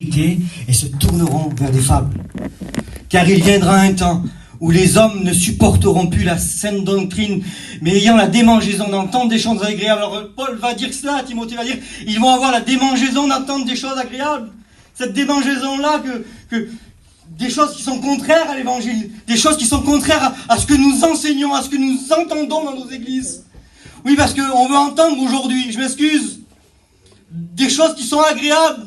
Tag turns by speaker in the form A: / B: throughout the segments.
A: et se tourneront vers des fables. Car il viendra un temps où les hommes ne supporteront plus la saine doctrine, mais ayant la démangeaison d'entendre des choses agréables. Alors Paul va dire cela, Timothée va dire, ils vont avoir la démangeaison d'entendre des choses agréables. Cette démangeaison-là, que des choses qui sont contraires à l'évangile, des choses qui sont contraires à ce que nous enseignons, à ce que nous entendons dans nos églises. Oui, parce qu'on veut entendre aujourd'hui, je m'excuse, des choses qui sont agréables,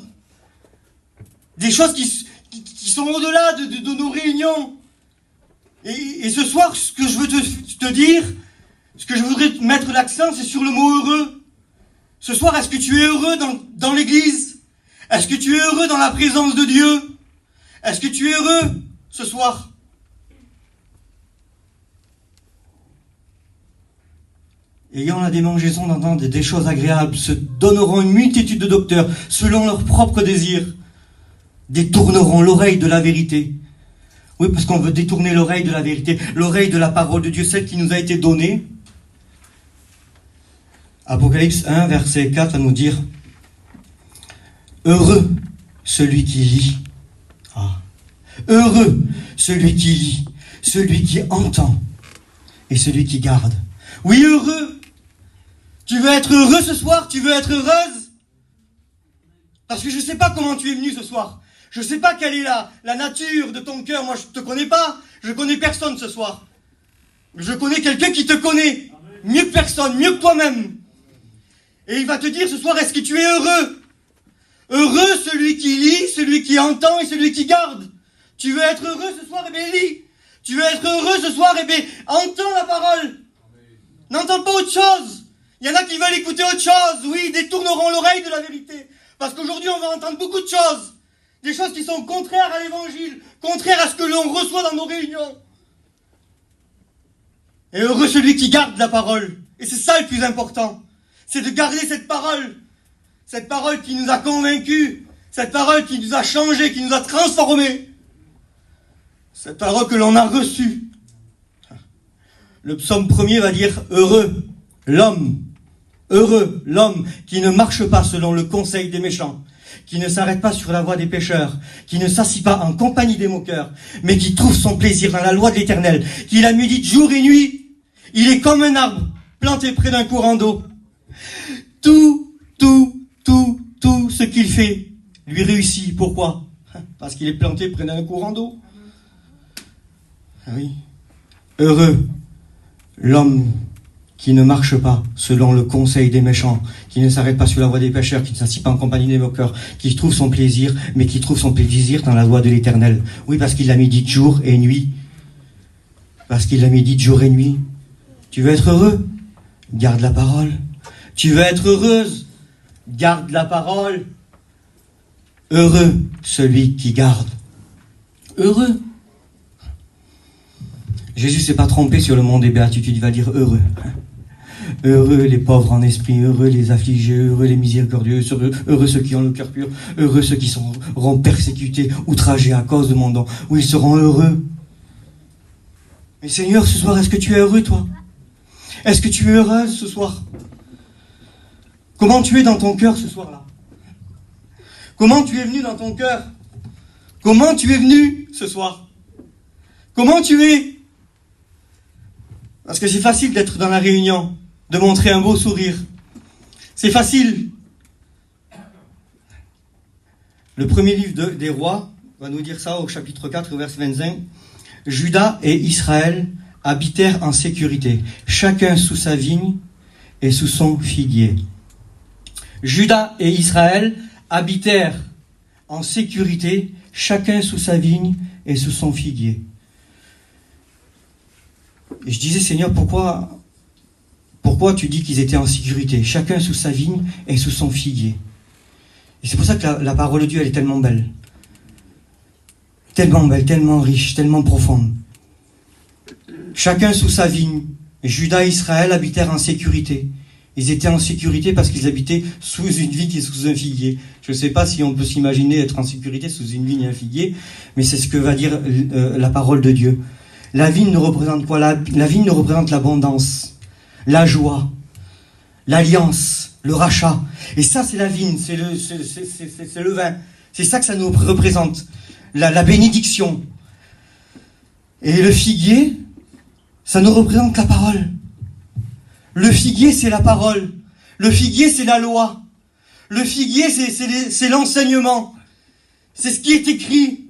A: des choses qui sont au-delà de nos réunions. Et ce soir, ce que je veux te dire, ce que je voudrais mettre l'accent, c'est sur le mot heureux. Ce soir, est-ce que tu es heureux dans l'église? Est-ce que tu es heureux dans la présence de Dieu? Est-ce que tu es heureux ce soir? Ayant la démangeaison d'entendre des choses agréables, se donneront une multitude de docteurs, selon leurs propres désirs, détourneront l'oreille de la vérité. Oui, parce qu'on veut détourner l'oreille de la vérité, l'oreille de la parole de Dieu, celle qui nous a été donnée. Apocalypse 1, verset 4, va nous dire « Heureux celui qui lit. » Heureux celui qui lit, celui qui entend et celui qui garde. Oui, heureux. Tu veux être heureux ce soir? Tu veux être heureuse? Parce que je ne sais pas comment tu es venu ce soir. Je ne sais pas quelle est la nature de ton cœur. Moi, je ne te connais pas. Je connais personne ce soir. Je connais quelqu'un qui te connaît. Mieux que personne, mieux que toi-même. Et il va te dire ce soir, est-ce que tu es heureux? Heureux celui qui lit, celui qui entend et celui qui garde. Tu veux être heureux ce soir? Eh bien, lis. Tu veux être heureux ce soir? Eh bien, entends la parole. N'entends pas autre chose. Il y en a qui veulent écouter autre chose. Oui, ils détourneront l'oreille de la vérité. Parce qu'aujourd'hui, on va entendre beaucoup de choses. Des choses qui sont contraires à l'évangile, contraires à ce que l'on reçoit dans nos réunions. Et heureux celui qui garde la parole. Et c'est ça le plus important. C'est de garder cette parole. Cette parole qui nous a convaincus. Cette parole qui nous a changés, qui nous a transformés. Cette parole que l'on a reçue. Le psaume 1er va dire « Heureux l'homme qui ne marche pas selon le conseil des méchants, qui ne s'arrête pas sur la voie des pécheurs, qui ne s'assit pas en compagnie des moqueurs, mais qui trouve son plaisir dans la loi de l'Éternel, qui la médite jour et nuit. Il est comme un arbre planté près d'un courant d'eau. Tout ce qu'il fait lui réussit. Pourquoi? Parce qu'il est planté près d'un courant d'eau. Oui. Heureux l'homme qui ne marche pas selon le conseil des méchants, qui ne s'arrête pas sur la voie des pécheurs, qui ne s'assit pas en compagnie des moqueurs, qui trouve son plaisir, mais qui trouve son plaisir dans la loi de l'Éternel. Oui, parce qu'il l'a médite jour et nuit. Parce qu'il l'a médite jour et nuit. Tu veux être heureux? Garde la parole. Tu veux être heureuse? Garde la parole. Heureux celui qui garde. Heureux. Jésus ne s'est pas trompé sur le monde des béatitudes, il va dire heureux. Heureux les pauvres en esprit, heureux les affligés, heureux les miséricordieux, heureux ceux qui ont le cœur pur, heureux ceux qui seront persécutés, outragés à cause de mon nom. Oui, ils seront heureux. Mais Seigneur, ce soir, est-ce que tu es heureux, toi? Est-ce que tu es heureuse ce soir? Comment tu es dans ton cœur ce soir-là? Comment tu es venu dans ton cœur? Comment tu es venu ce soir? Comment tu es? Parce que c'est facile d'être dans la réunion, de montrer un beau sourire. C'est facile. Le premier livre des rois va nous dire ça au chapitre 4, verset 25. Juda et Israël habitèrent en sécurité, chacun sous sa vigne et sous son figuier. Juda et Israël habitèrent en sécurité, chacun sous sa vigne et sous son figuier. Et je disais, Seigneur, pourquoi tu dis qu'ils étaient en sécurité? Chacun sous sa vigne et sous son figuier. Et c'est pour ça que la parole de Dieu, elle est tellement belle. Tellement belle, tellement riche, tellement profonde. Chacun sous sa vigne. Juda et Israël habitèrent en sécurité. Ils étaient en sécurité parce qu'ils habitaient sous une vigne et sous un figuier. Je ne sais pas si on peut s'imaginer être en sécurité sous une vigne et un figuier, mais c'est ce que va dire la parole de Dieu. La vigne représente quoi? La vigne représente l'abondance, la joie, l'alliance, le rachat. Et ça, c'est la vigne, c'est le vin. C'est ça que ça nous représente, la bénédiction. Et le figuier, ça nous représente la parole. Le figuier, c'est la parole. Le figuier, c'est la loi. Le figuier, c'est l'enseignement. C'est ce qui est écrit.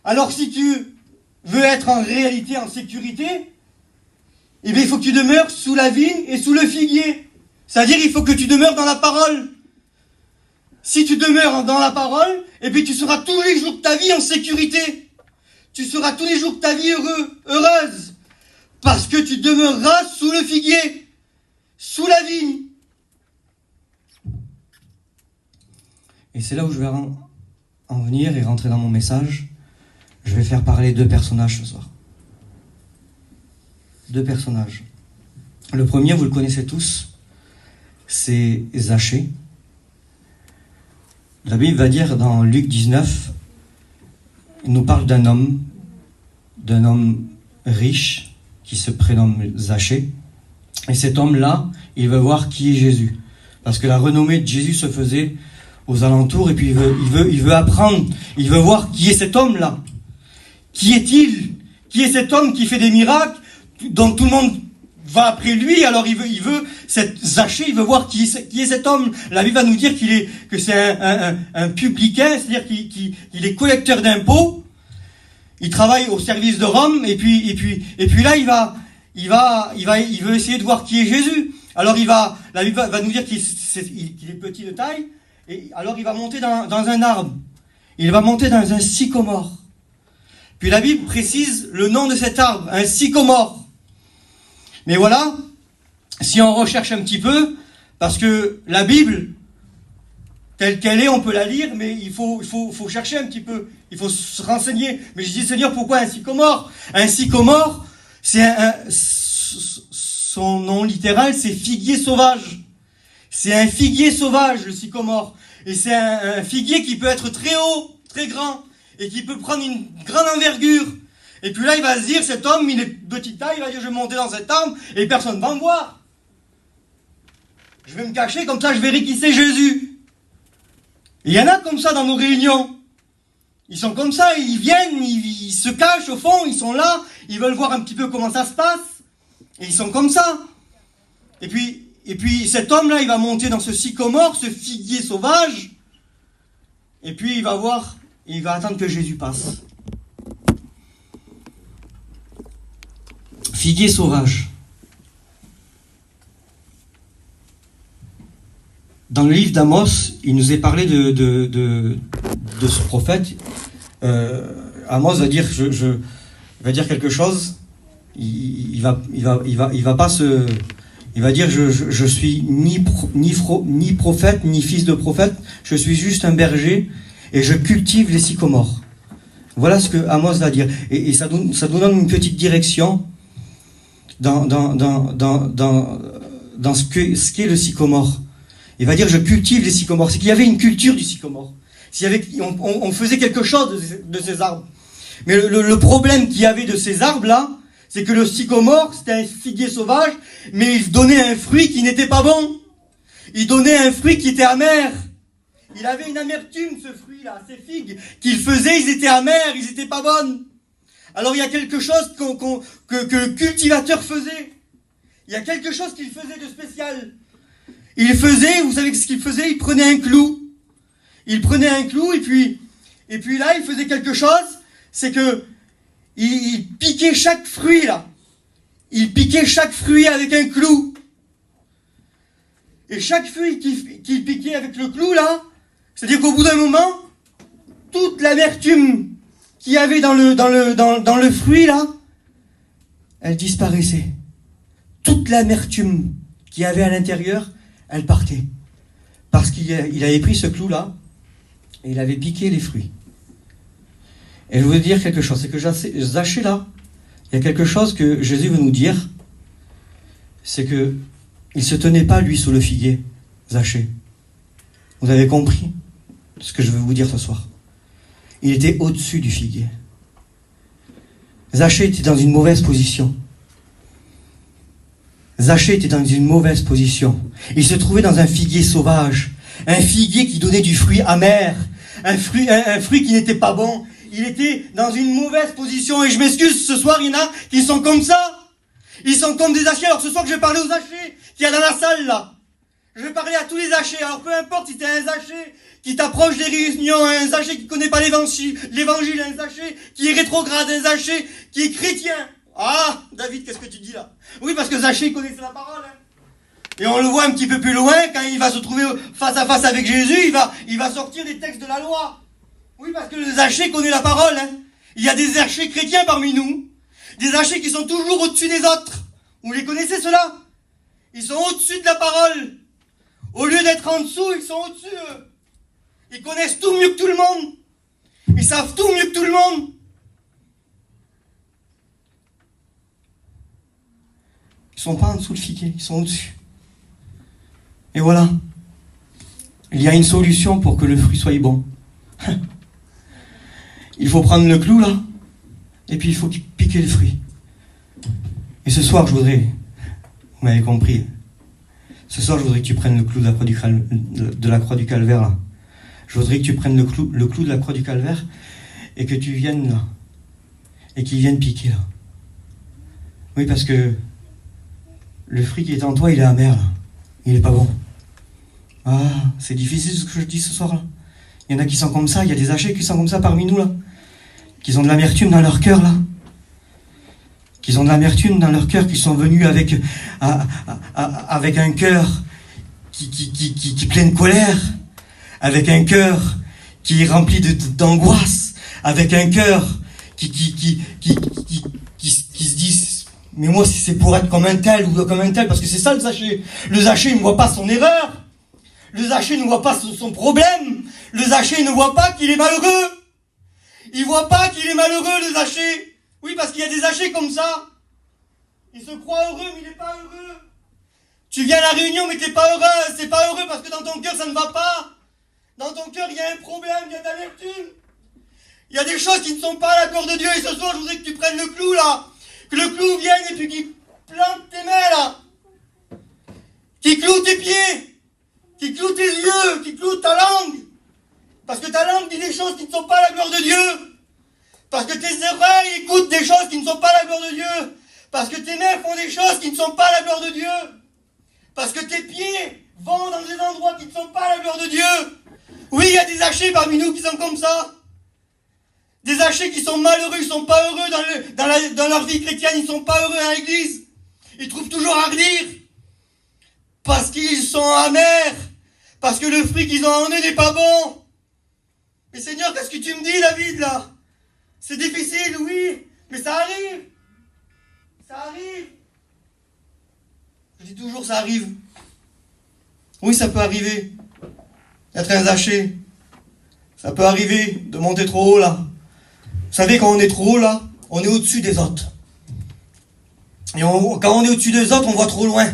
A: Alors si tu veux être en réalité en sécurité, eh bien il faut que tu demeures sous la vigne et sous le figuier. C'est-à-dire il faut que tu demeures dans la parole. Si tu demeures dans la parole, eh bien tu seras tous les jours de ta vie en sécurité. Tu seras tous les jours de ta vie heureuse. Parce que tu demeureras sous le figuier, sous la vigne. Et c'est là où je vais en venir et rentrer dans mon message. Je vais faire parler deux personnages ce soir. Deux personnages. Le premier, vous le connaissez tous, c'est Zachée. La Bible va dire dans Luc 19, il nous parle d'un homme riche qui se prénomme Zachée. Et cet homme-là, il veut voir qui est Jésus. Parce que la renommée de Jésus se faisait aux alentours, et puis il veut apprendre, il veut voir qui est cet homme-là. Qui est-il? Qui est cet homme qui fait des miracles, dont tout le monde va après lui? Alors il veut cette Zachée, il veut voir qui est cet homme. La Bible va nous dire que c'est un publicain, c'est-à-dire qu'il est collecteur d'impôts. Il travaille au service de Rome, et puis là il veut essayer de voir qui est Jésus. Alors la Bible va nous dire qu'il est petit de taille, et alors il va monter dans un arbre. Il va monter dans un sycomore. Puis la Bible précise le nom de cet arbre, un sycomore. Mais voilà, si on recherche un petit peu, parce que la Bible, telle qu'elle est, on peut la lire, mais il faut chercher un petit peu, il faut se renseigner. Mais je dis, Seigneur, pourquoi un sycomore? Un sycomore, son nom littéral, c'est figuier sauvage. C'est un figuier sauvage, le sycomore. Et c'est un figuier qui peut être très haut, très grand, et qui peut prendre une grande envergure. Et puis là, il va se dire, cet homme, il est de petite taille, il va dire, je vais monter dans cet arbre, et personne ne va me voir. Je vais me cacher, comme ça je verrai qui c'est Jésus. Et il y en a comme ça dans nos réunions. Ils sont comme ça, ils viennent, ils se cachent au fond, ils sont là, ils veulent voir un petit peu comment ça se passe. Et ils sont comme ça. Et puis cet homme-là, il va monter dans ce sycomore, ce figuier sauvage, et puis il va voir, il va attendre que Jésus passe. Figuier sauvage. Dans le livre d'Amos, il nous est parlé de ce prophète. Amos va dire, va dire quelque chose. Il va dire, je suis ni prophète ni fils de prophète. Je suis juste un berger et je cultive les sycomores. Voilà ce que Amos va dire. Et ça nous donne une petite direction dans ce qu'est le sycomore. Il va dire, je cultive les sycomores. C'est qu'il y avait une culture du sycomore. On faisait quelque chose de ces arbres. Mais le problème qu'il y avait de ces arbres-là, c'est que le sycomore, c'était un figuier sauvage, mais il donnait un fruit qui n'était pas bon. Il donnait un fruit qui était amer. Il avait une amertume, ce fruit-là. Ces figues qu'il faisait, ils étaient amers, ils étaient pas bonnes. Alors il y a quelque chose que le cultivateur faisait. Il y a quelque chose qu'il faisait de spécial. Vous savez ce qu'il faisait? Il prenait un clou. Il prenait un clou et puis là, il faisait quelque chose, c'est que il piquait chaque fruit là. Il piquait chaque fruit avec un clou. Et chaque fruit qu'il piquait avec le clou là, c'est-à-dire qu'au bout d'un moment, toute l'amertume qu'il y avait dans le fruit là, elle disparaissait. Toute l'amertume qu'il y avait à l'intérieur, elle partait. Parce qu'il avait pris ce clou là, et il avait piqué les fruits. Et je veux dire quelque chose, c'est que Zachée là, il y a quelque chose que Jésus veut nous dire, c'est que il se tenait pas lui sous le figuier, Zachée. Vous avez compris ce que je veux vous dire ce soir. Il était au-dessus du figuier. Zachée était dans une mauvaise position. Zachée était dans une mauvaise position. Il se trouvait dans un figuier sauvage, un figuier qui donnait du fruit amer, un fruit qui n'était pas bon. Il était dans une mauvaise position. Et je m'excuse, ce soir, il y en a qui sont comme ça. Ils sont comme des hachés. Alors ce soir, je vais parler aux hachés qu'il y a dans la salle, là. Je vais parler à tous les hachés. Alors peu importe si t'es un zaché qui t'approche des réunions, un zaché qui connaît pas l'évangile, un zaché qui est rétrograde, un zaché qui est chrétien. Ah, David, qu'est-ce que tu dis là? Oui, parce que Zaché connaissait la parole. Hein. Et on le voit un petit peu plus loin, quand il va se trouver face à face avec Jésus, il va sortir des textes de la loi. Oui, parce que le Zaché connaît la parole. Hein. Il y a des zachés chrétiens parmi nous. Des zachés qui sont toujours au-dessus des autres. Vous les connaissez ceux-là? Ils sont au-dessus de la parole. Au lieu d'être en dessous, ils sont au-dessus. Ils connaissent tout mieux que tout le monde. Ils savent tout mieux que tout le monde. Ils sont pas en dessous le fiquet, ils sont au-dessus. Et voilà. Il y a une solution pour que le fruit soit bon. Il faut prendre le clou là, et puis il faut piquer le fruit. Et ce soir, je voudrais, vous m'avez compris, ce soir, je voudrais que tu prennes le clou de la croix du calvaire là. Je voudrais que tu prennes le clou de la croix du calvaire et que tu viennes là. Et qu'il vienne piquer là. Oui, parce que le fruit qui est en toi, il est amer là. Il est pas bon. Ah, c'est difficile ce que je dis ce soir là. Il y en a qui sont comme ça, il y a des hachés qui sont comme ça parmi nous là. Qui ont de l'amertume dans leur cœur là. Qui ont de l'amertume dans leur cœur, qui sont venus avec un cœur qui plein de colère, avec un cœur qui est rempli d'angoisse, avec un cœur qui se dit, mais moi si c'est pour être comme un tel ou comme un tel, parce que c'est ça le zaché. Le zaché il ne voit pas son erreur. Le zaché ne voit pas son problème. Le zaché ne voit pas qu'il est malheureux. Il voit pas qu'il est malheureux, le zaché. Oui, parce qu'il y a des zachés comme ça. Il se croit heureux, mais il n'est pas heureux. Tu viens à la réunion, mais t'es pas heureux. C'est pas heureux parce que dans ton cœur, ça ne va pas. Dans ton cœur, il y a un problème, il y a de l'amertume. Il y a des choses qui ne sont pas à l'accord de Dieu. Et ce soir, je voudrais que tu prennes le clou, là. Que le clou vienne et puis qu'il plante tes mains, là. Qu'il cloue tes pieds. Qu'il cloue tes yeux. Qu'il cloue ta langue. Parce que ta langue dit des choses qui ne sont pas à la gloire de Dieu. Parce que tes oreilles écoutent des choses qui ne sont pas à la gloire de Dieu. Parce que tes mains font des choses qui ne sont pas à la gloire de Dieu. Parce que tes pieds vont dans des endroits qui ne sont pas à la gloire de Dieu. Oui, il y a des hachés parmi nous qui sont comme ça. Des hachés qui sont malheureux, ils ne sont pas heureux dans leur vie chrétienne, ils ne sont pas heureux à l'église. Ils trouvent toujours à redire. Parce qu'ils sont amers. Parce que le fruit qu'ils ont en eux n'est pas bon. Mais Seigneur, qu'est-ce que tu me dis, David, là? C'est difficile, oui, mais ça arrive. Ça arrive. Je dis toujours, ça arrive. Oui, ça peut arriver. D'être un zaché. Ça peut arriver de monter trop haut, là. Vous savez, quand on est trop haut, là, on est au-dessus des autres. Et quand on est au-dessus des autres, on voit trop loin.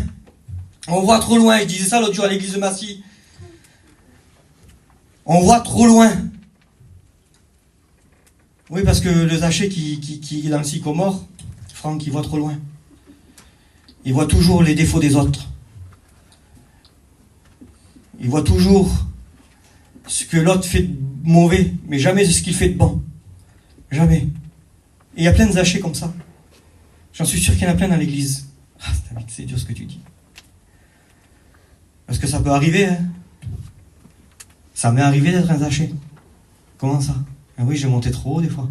A: On voit trop loin. Je disais ça l'autre jour à l'église de Massy. On voit trop loin. Oui, parce que le zaché qui est dans le sycomore, Franck, il voit trop loin. Il voit toujours les défauts des autres. Il voit toujours ce que l'autre fait de mauvais, mais jamais ce qu'il fait de bon. Jamais. Et il y a plein de zachés comme ça. J'en suis sûr qu'il y en a plein dans l'église. Ah, c'est dur ce que tu dis. Parce que ça peut arriver, hein. Ça m'est arrivé d'être un zaché. Comment ça? Ah oui, j'ai monté trop haut des fois.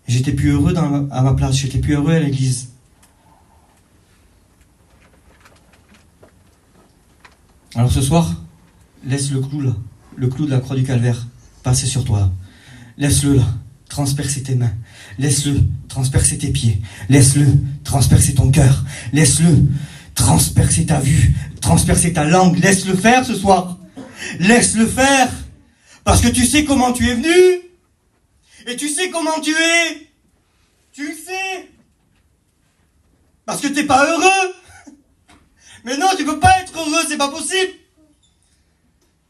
A: J'étais plus heureux à ma place, j'étais plus heureux à l'église. Alors ce soir, laisse le clou là, le clou de la croix du calvaire, passer sur toi. Laisse-le là, transpercer tes mains. Laisse-le transpercer tes pieds. Laisse-le transpercer ton cœur. Laisse-le transpercer ta vue, transpercer ta langue. Laisse-le faire ce soir. Laisse-le faire. Parce que tu sais comment tu es venu. Et tu sais comment tu es. Tu le sais. Parce que t'es pas heureux. Mais non, tu peux pas être heureux, c'est pas possible.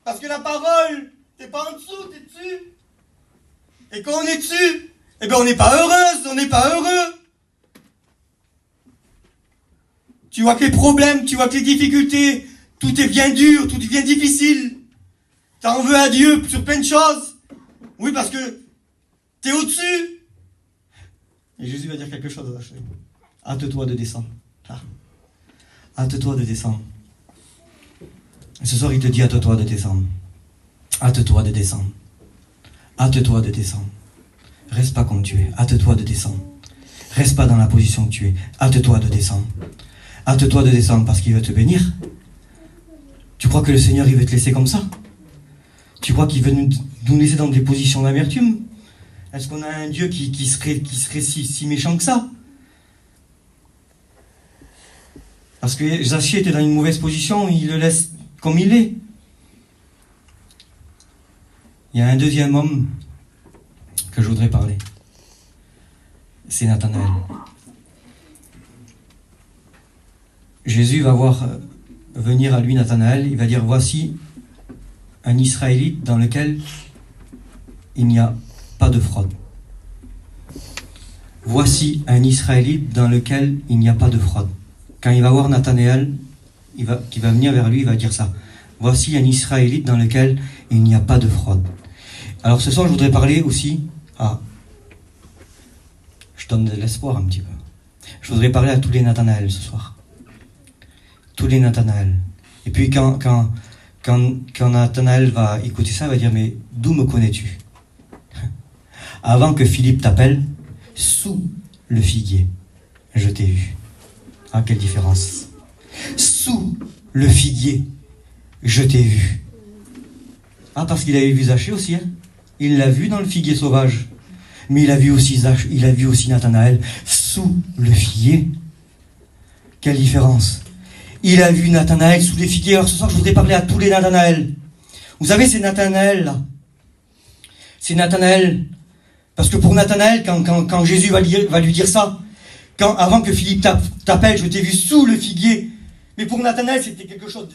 A: Parce que la parole, t'es pas en dessous, t'es dessus. Et quand on est dessus, eh bien on n'est pas heureuse, on n'est pas heureux. Tu vois que les problèmes, tu vois que les difficultés tout devient dur, tout devient difficile. T'en veux à Dieu sur plein de choses. Oui, parce que t'es au-dessus. Et Jésus va dire quelque chose à Zaché. Hâte-toi de descendre. Hâte-toi de descendre. Et ce soir, il te dit, hâte-toi de descendre. Hâte-toi de descendre. Hâte-toi de descendre. Reste pas comme tu es. Hâte-toi de descendre. Reste pas dans la position que tu es. Hâte-toi de descendre. Hâte-toi de descendre parce qu'il veut te bénir. Tu crois que le Seigneur, il veut te laisser comme ça? Tu crois qu'il veut nous laisser dans des positions d'amertume? Est-ce qu'on a un Dieu qui serait si méchant que ça? Parce que Zaché était dans une mauvaise position, il le laisse comme il est. Il y a un deuxième homme que je voudrais parler. C'est Nathanaël. Jésus va voir venir à lui Nathanaël, il va dire, voici un Israélite dans lequel il n'y a pas de fraude. Voici un Israélite dans lequel il n'y a pas de fraude. Quand il va voir Nathanaël, qui va venir vers lui, il va dire ça. Voici un Israélite dans lequel il n'y a pas de fraude. Alors ce soir, je voudrais parler aussi je donne de l'espoir un petit peu. Je voudrais parler à tous les Nathanaël ce soir. Tous les Nathanaël. Et puis quand Nathanaël va écouter ça, il va dire, mais d'où me connais-tu? Avant que Philippe t'appelle, sous le figuier, je t'ai vu. Ah, quelle différence. Sous le figuier, je t'ai vu. Ah, parce qu'il avait vu Zaché aussi, hein. Il l'a vu dans le figuier sauvage. Mais il a vu aussi Nathanaël sous le figuier. Quelle différence. Il a vu Nathanaël sous les figuiers. Alors ce soir, je voudrais parler à tous les Nathanaël. Vous savez, c'est Nathanaël, là. C'est Nathanaël. Parce que pour Nathanaël, quand Jésus va lui dire ça, avant que Philippe t'appelle, je t'ai vu sous le figuier. Mais pour Nathanaël, c'était quelque chose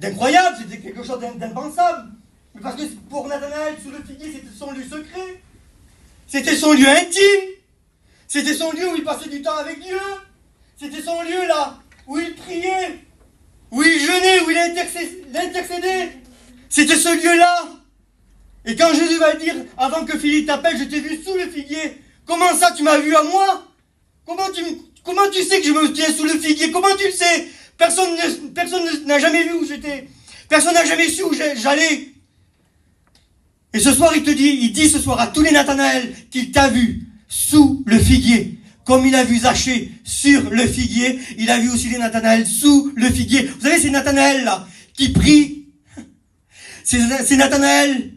A: d'incroyable, c'était quelque chose d'impensable. Mais parce que pour Nathanaël, sous le figuier, c'était son lieu secret. C'était son lieu intime. C'était son lieu où il passait du temps avec Dieu. C'était son lieu là, où il priait, où il jeûnait, où il intercédait. C'était ce lieu-là. Et quand Jésus va dire, avant que Philippe t'appelle, je t'ai vu sous le figuier. Comment ça, tu m'as vu à moi? Comment tu sais que je me tiens sous le figuier? Comment tu le sais? Personne n'a jamais vu où j'étais. Personne n'a jamais su où j'allais. Et ce soir, il dit ce soir à tous les Nathanaël qu'il t'a vu sous le figuier. Comme il a vu Zaché sur le figuier, il a vu aussi les Nathanaël sous le figuier. Vous savez, c'est Nathanaël là, qui prie. C'est Nathanaël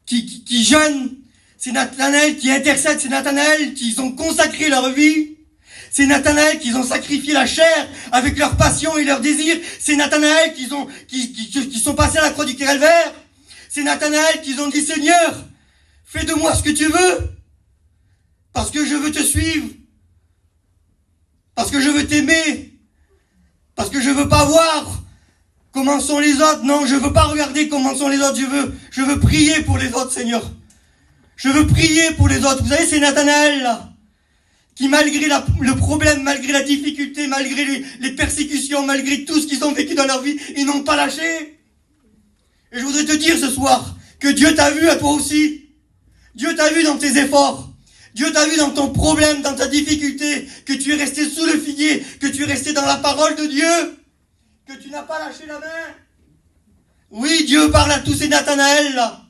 A: qui jeûne. C'est Nathanaël qui intercède. C'est Nathanaël qui ont consacré leur vie. C'est Nathanaël qui ont sacrifié la chair avec leur passion et leur désir. C'est Nathanaël qui sont passés à la croix du calvaire. C'est Nathanaël qui ont dit, Seigneur, fais de moi ce que tu veux. Parce que je veux te suivre. Parce que je veux t'aimer. Parce que je veux pas voir comment sont les autres. Non, je veux pas regarder comment sont les autres. Je veux prier pour les autres, Seigneur. Je veux prier pour les autres. Vous savez, c'est Nathanaël, là, qui malgré le problème, malgré la difficulté, malgré les persécutions, malgré tout ce qu'ils ont vécu dans leur vie, ils n'ont pas lâché. Et je voudrais te dire ce soir que Dieu t'a vu à toi aussi. Dieu t'a vu dans tes efforts. Dieu t'a vu dans ton problème, dans ta difficulté, que tu es resté sous le figuier, que tu es resté dans la parole de Dieu, que tu n'as pas lâché la main. Oui, Dieu parle à tous ces Nathanaël là.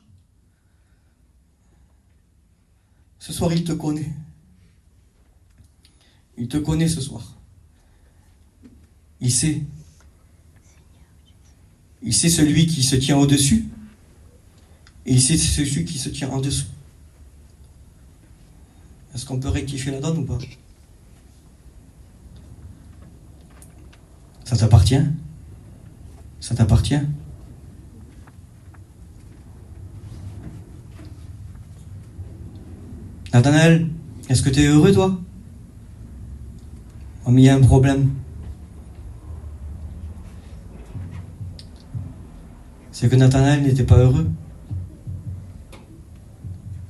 A: Ce soir, il te connaît. Il te connaît ce soir. Il sait. Il sait celui qui se tient au-dessus. Et il sait celui qui se tient en dessous. Est-ce qu'on peut rectifier la donne ou pas? Ça t'appartient? Ça t'appartient? Nathanaël, est-ce que tu es heureux, toi? Oh, mais il y a un problème. C'est que Nathanaël n'était pas heureux.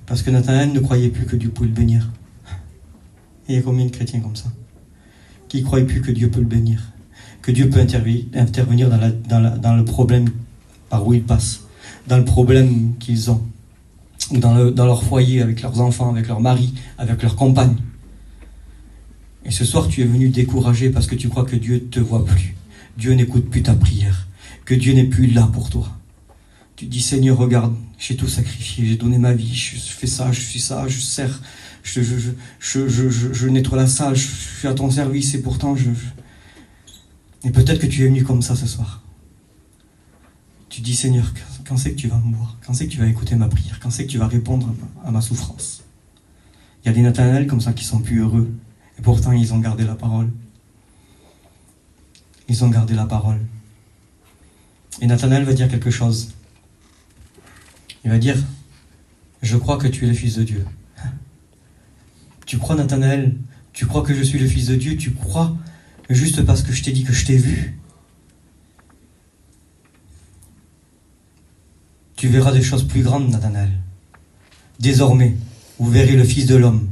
A: Parce que Nathanaël ne croyait plus que Dieu pouvait le bénir. Et il y a combien de chrétiens comme ça? Qui ne croient plus que Dieu peut le bénir? que Dieu peut intervenir dans le problème par où ils passent, dans le problème qu'ils ont, ou dans leur foyer, avec leurs enfants, avec leur mari, avec leur compagne. Et ce soir, tu es venu découragé parce que tu crois que Dieu ne te voit plus. Dieu n'écoute plus ta prière, que Dieu n'est plus là pour toi. Tu dis, Seigneur, regarde, j'ai tout sacrifié, j'ai donné ma vie, je fais ça, je suis ça, je sers, je nettoie la salle, je suis à ton service et pourtant Et peut-être que tu es venu comme ça ce soir. Tu dis, Seigneur, quand c'est que tu vas me voir? Quand c'est que tu vas écouter ma prière? Quand c'est que tu vas répondre à ma souffrance? Il y a des Nathanaël comme ça qui sont plus heureux. Et pourtant, ils ont gardé la parole. Ils ont gardé la parole. Et Nathanaël va dire quelque chose. Il va dire, je crois que tu es le Fils de Dieu. Tu crois, Nathanaël? Tu crois que je suis le Fils de Dieu? Tu crois juste parce que je t'ai dit que je t'ai vu? Tu verras des choses plus grandes, Nathanaël. Désormais, vous verrez le Fils de l'homme.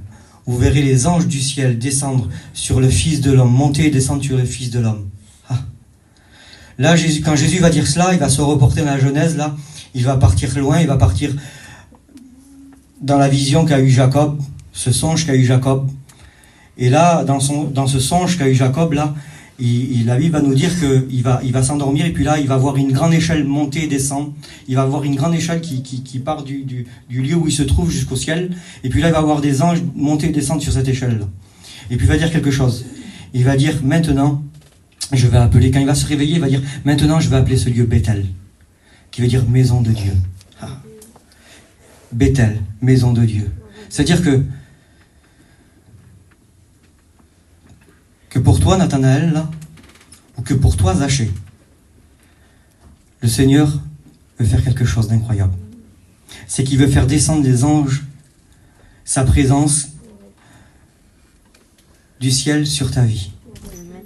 A: Vous verrez les anges du ciel descendre sur le Fils de l'homme, monter et descendre sur le Fils de l'homme. Ah. Là, quand Jésus va dire cela, il va se reporter dans la Genèse, là. Il va partir loin, il va partir dans la vision qu'a eu Jacob, ce songe qu'a eu Jacob. Et là, dans ce songe qu'a eu Jacob, là, la Bible va nous dire qu'il va s'endormir, et puis là, il va voir une grande échelle monter et descendre. Il va voir une grande échelle qui part du lieu où il se trouve jusqu'au ciel. Et puis là, il va voir des anges monter et descendre sur cette échelle-là. Et puis il va dire quelque chose. Il va dire, maintenant, je vais appeler, quand il va se réveiller, il va dire, maintenant, je vais appeler ce lieu Bethel, qui veut dire maison de Dieu. Ah. Bethel, maison de Dieu. C'est-à-dire que pour toi, Nathanaël, là, ou que pour toi, Zachée, le Seigneur veut faire quelque chose d'incroyable. C'est qu'il veut faire descendre des anges, sa présence du ciel sur ta vie.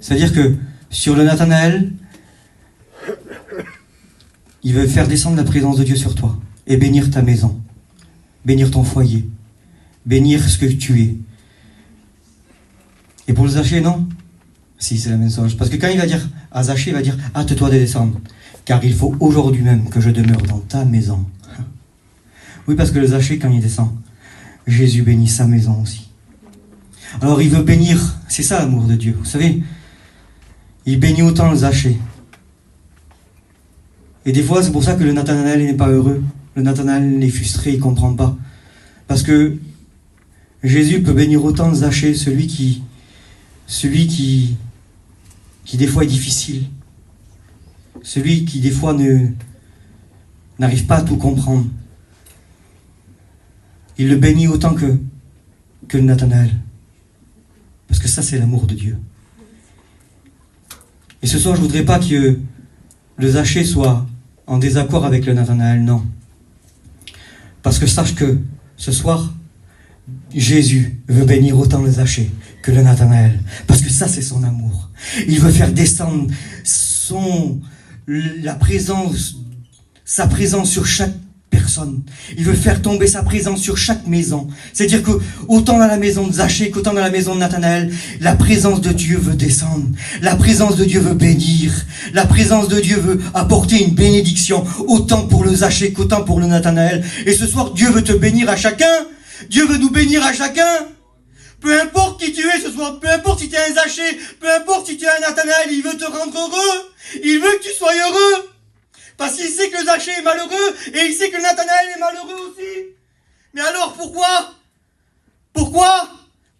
A: C'est-à-dire que sur le Nathanaël, il veut faire descendre la présence de Dieu sur toi et bénir ta maison, bénir ton foyer, bénir ce que tu es. Et pour le Zachée, non? Si, c'est la même chose. Parce que quand il va dire à Zachée, il va dire, hâte-toi de descendre, car il faut aujourd'hui même que je demeure dans ta maison. Oui, parce que le Zachée, quand il descend, Jésus bénit sa maison aussi. Alors il veut bénir, c'est ça l'amour de Dieu, vous savez. Il bénit autant le Zachée. Et des fois, c'est pour ça que le Nathanaël n'est pas heureux. Le Nathanaël est frustré, il ne comprend pas. Parce que Jésus peut bénir autant le Zachée, celui qui des fois est difficile. Celui qui des fois n'arrive pas à tout comprendre. Il le bénit autant que le Nathanaël. Parce que ça, c'est l'amour de Dieu. Et ce soir, je ne voudrais pas que le Zachée soit en désaccord avec le Nathanaël, non. Parce que sache que ce soir, Jésus veut bénir autant le Zachée que le Nathanaël. Parce que ça, c'est son amour. Il veut faire descendre sa présence sur chaque personne. Il veut faire tomber sa présence sur chaque maison. C'est-à-dire que autant dans la maison de Zachée qu'autant dans la maison de Nathanaël, la présence de Dieu veut descendre. La présence de Dieu veut bénir. La présence de Dieu veut apporter une bénédiction, autant pour le Zachée qu'autant pour le Nathanaël. Et ce soir, Dieu veut te bénir à chacun. Dieu veut nous bénir à chacun. Peu importe qui tu es ce soir, peu importe si tu es un Zachée, peu importe si tu es un Nathanaël, il veut te rendre heureux. Il veut que tu sois heureux. Parce qu'il sait que le Zachée est malheureux et il sait que le Nathanaël est malheureux aussi. Mais alors pourquoi? Pourquoi?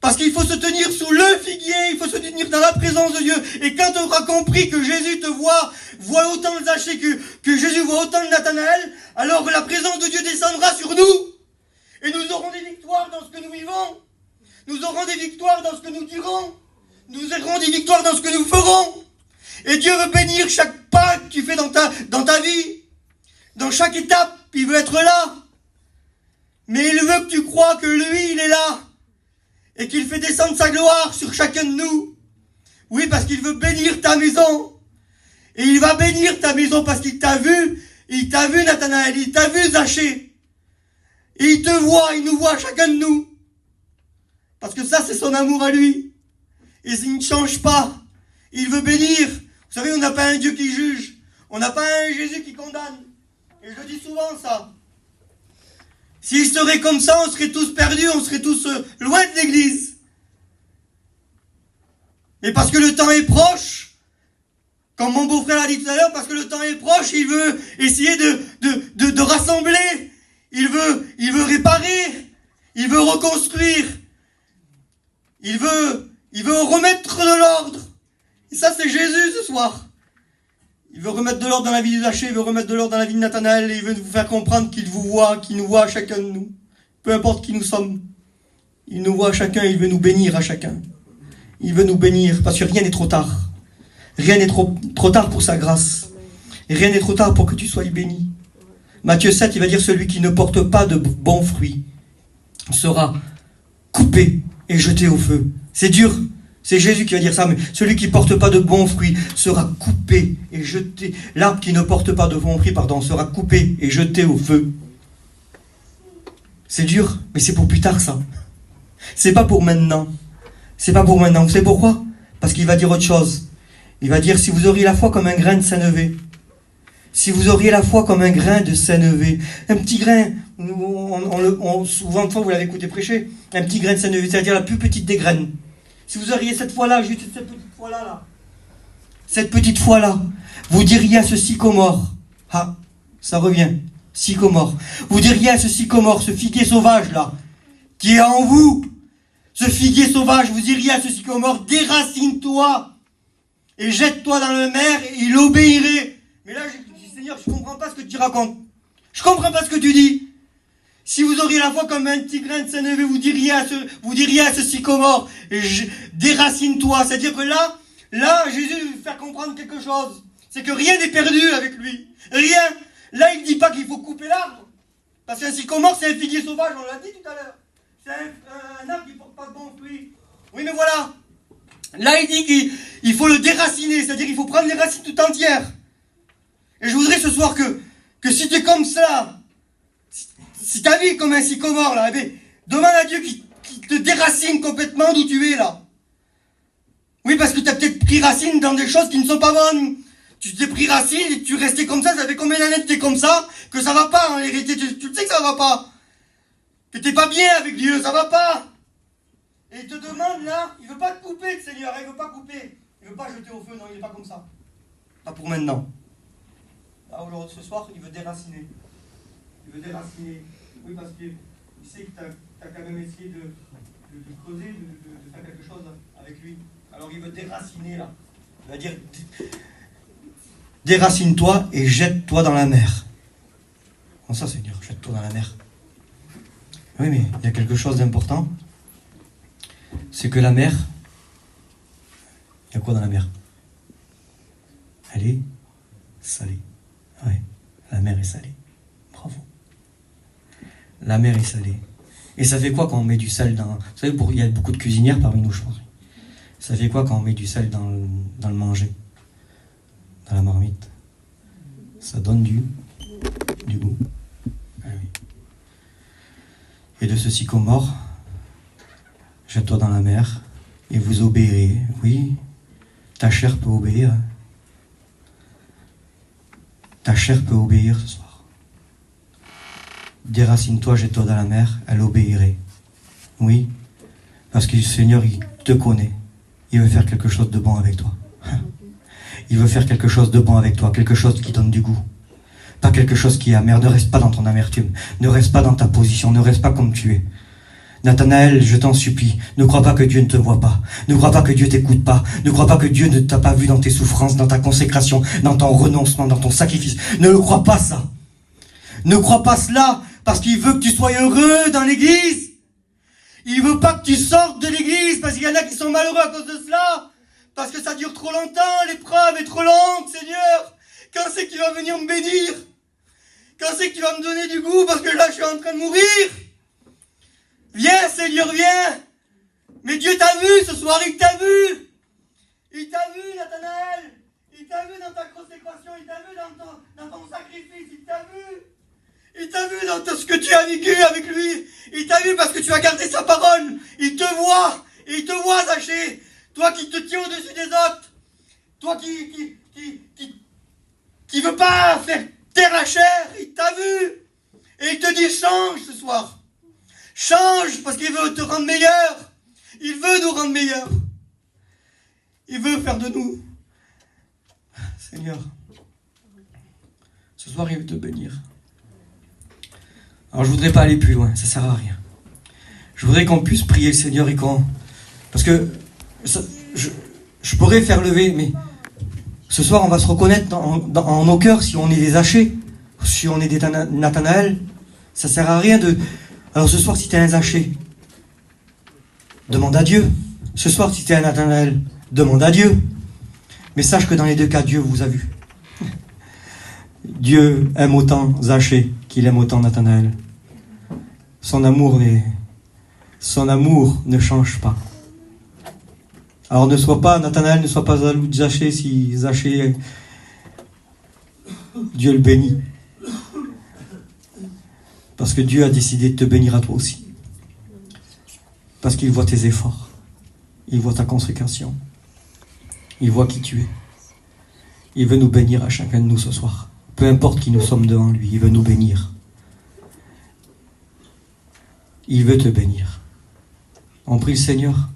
A: Parce qu'il faut se tenir sous le figuier, il faut se tenir dans la présence de Dieu. Et quand tu auras compris que Jésus te voit autant le Zachée que Jésus voit autant le Nathanaël, alors la présence de Dieu descendra sur nous. Et nous aurons des victoires dans ce que nous vivons. Nous aurons des victoires dans ce que nous dirons. Nous aurons des victoires dans ce que nous ferons. Et Dieu veut bénir chaque pas que tu fais dans ta vie. Dans chaque étape, il veut être là. Mais il veut que tu crois que lui, il est là. Et qu'il fait descendre sa gloire sur chacun de nous. Oui, parce qu'il veut bénir ta maison. Et il va bénir ta maison parce qu'il t'a vu. Il t'a vu, Nathanaël. Il t'a vu, Zachée. Et il te voit, il nous voit chacun de nous. Parce que ça, c'est son amour à lui. Et il ne change pas. Il veut bénir Vous savez, on n'a pas un Dieu qui juge. On n'a pas un Jésus qui condamne. Et je le dis souvent, ça. S'il serait comme ça, on serait tous perdus, on serait tous loin de l'église. Et parce que le temps est proche, comme mon beau-frère l'a dit tout à l'heure, parce que le temps est proche, il veut essayer de rassembler. Il veut réparer. Il veut reconstruire. Il veut remettre de l'ordre. Et ça, c'est Jésus ce soir. Il veut remettre de l'ordre dans la vie du Zaché, il veut remettre de l'ordre dans la vie de Nathanaël, et il veut vous faire comprendre qu'il vous voit, qu'il nous voit à chacun de nous. Peu importe qui nous sommes. Il nous voit à chacun, il veut nous bénir à chacun. Il veut nous bénir, parce que rien n'est trop tard. Rien n'est trop tard pour sa grâce. Et rien n'est trop tard pour que tu sois béni. Matthieu 7, il va dire, celui qui ne porte pas de bons fruits sera coupé et jeté au feu. C'est dur. C'est Jésus qui va dire ça, mais celui qui ne porte pas de bons fruits sera coupé et jeté. L'arbre qui ne porte pas de bons fruits, sera coupé et jeté au feu. C'est dur, mais c'est pour plus tard ça. C'est pas pour maintenant. C'est pas pour maintenant. Vous savez pourquoi? Parce qu'il va dire autre chose. Il va dire, si vous auriez la foi comme un grain de sénévé, si vous auriez la foi comme un grain de sénévé, un petit grain, souvent de fois vous l'avez écouté prêcher, un petit grain de sénévé, c'est-à-dire la plus petite des graines. Si vous auriez cette foi-là, juste cette petite foi-là, cette petite foi-là, vous diriez à ce sycomore, ah, ça revient, sycomore, vous diriez à ce sycomore, ce figuier sauvage-là, qui est en vous, ce figuier sauvage, vous diriez à ce sycomore, déracine-toi, et jette-toi dans la mer, et il obéirait. Mais là, je dis, Seigneur, je ne comprends pas ce que tu racontes. Je ne comprends pas ce que tu dis. Si vous auriez la foi comme un petit grain de sénévé, vous diriez à ce sycomore, déracine-toi. C'est-à-dire que là, Jésus veut faire comprendre quelque chose. C'est que rien n'est perdu avec lui. Rien. Là, il ne dit pas qu'il faut couper l'arbre. Parce qu'un sycomore, c'est un figuier sauvage, on l'a dit tout à l'heure. C'est un arbre qui ne porte pas de bons fruits. Oui, mais voilà. Là, il dit qu'il faut le déraciner. C'est-à-dire qu'il faut prendre les racines tout entières. Et je voudrais ce soir que si tu es comme ça, si ta vie est comme un sycomore, là, eh bien, demande à Dieu qui te déracine complètement d'où tu es, là. Oui, parce que tu as peut-être pris racine dans des choses qui ne sont pas bonnes. Tu t'es pris racine et tu restais comme ça fait combien d'années que tu es comme ça, que ça va pas, en vérité, tu le sais que ça va pas. Que t'es pas bien avec Dieu, ça va pas. Et il te demande, là, il veut pas te couper, le Seigneur, il veut pas couper. Il veut pas jeter au feu, non, il est pas comme ça. Pas pour maintenant. Là, aujourd'hui, ce soir, il veut déraciner. Il veut déraciner. Oui, parce qu'il sait que tu as quand même essayé de creuser, de faire quelque chose avec lui. Alors il veut déraciner là. Il va dire, déracine-toi et jette-toi dans la mer. Comment ça, Seigneur, jette-toi dans la mer? Oui, mais il y a quelque chose d'important. C'est que la mer, il y a quoi dans la mer? Elle est salée. Oui, la mer est salée. Bravo. La mer est salée. Et ça fait quoi quand on met du sel dans... Vous savez, il y a beaucoup de cuisinières parmi nous, je pense. Ça fait quoi quand on met du sel dans le manger? Dans la marmite? Ça donne du goût. Ah oui. Et de ce sycomore, jette-toi dans la mer, et vous obéirez. Oui, ta chair peut obéir. Ta chair peut obéir ce soir. Déracine-toi, jette-toi dans la mer, elle obéirait. Oui, parce que le Seigneur, il te connaît. Il veut faire quelque chose de bon avec toi. Il veut faire quelque chose de bon avec toi, quelque chose qui donne du goût. Pas quelque chose qui est amer. Ne reste pas dans ton amertume. Ne reste pas dans ta position. Ne reste pas comme tu es. Nathanaël, je t'en supplie, ne crois pas que Dieu ne te voit pas. Ne crois pas que Dieu t'écoute pas. Ne crois pas que Dieu ne t'a pas vu dans tes souffrances, dans ta consécration, dans ton renoncement, dans ton sacrifice. Ne le crois pas ça. Ne crois pas cela, parce qu'il veut que tu sois heureux dans l'église. Il veut pas que tu sortes de l'église, parce qu'il y en a qui sont malheureux à cause de cela. Parce que ça dure trop longtemps, l'épreuve est trop longue, Seigneur. Quand c'est qu'il va venir me bénir? Quand c'est qu'il va me donner du goût, parce que là je suis en train de mourir? Viens, Seigneur, viens. Mais Dieu t'a vu ce soir, il t'a vu. Il t'a vu, Nathanaël. Il t'a vu dans ta consécration, il t'a vu dans ton sacrifice, il t'a vu. Il t'a vu dans tout ce que tu as vécu avec lui. Il t'a vu parce que tu as gardé sa parole. Il te voit. Et il te voit, Zaché. Toi qui te tiens au-dessus des autres. Toi qui veut pas faire taire la chair, il t'a vu. Et il te dit change ce soir. Change parce qu'il veut te rendre meilleur. Il veut nous rendre meilleurs. Il veut faire de nous. Seigneur, ce soir il veut te bénir. Alors je voudrais pas aller plus loin, ça sert à rien. Je voudrais qu'on puisse prier le Seigneur et qu'on... Parce que je pourrais faire lever, mais ce soir on va se reconnaître dans nos cœurs si on est des Zachée, si on est des Nathanaël. Ça sert à rien de... Alors ce soir si tu es un Zachée, demande à Dieu. Ce soir si tu es un Nathanaël, demande à Dieu. Mais sache que dans les deux cas, Dieu vous a vu. Dieu aime autant Zachée qu'il aime autant Nathanaël. Son amour ne change pas. Alors ne sois pas, Nathanaël, ne sois pas jaloux de Zachée si Zachée, Dieu le bénit. Parce que Dieu a décidé de te bénir à toi aussi. Parce qu'il voit tes efforts. Il voit ta consécration. Il voit qui tu es. Il veut nous bénir à chacun de nous ce soir. Peu importe qui nous sommes devant lui, il veut nous bénir. Il veut te bénir. On prie le Seigneur.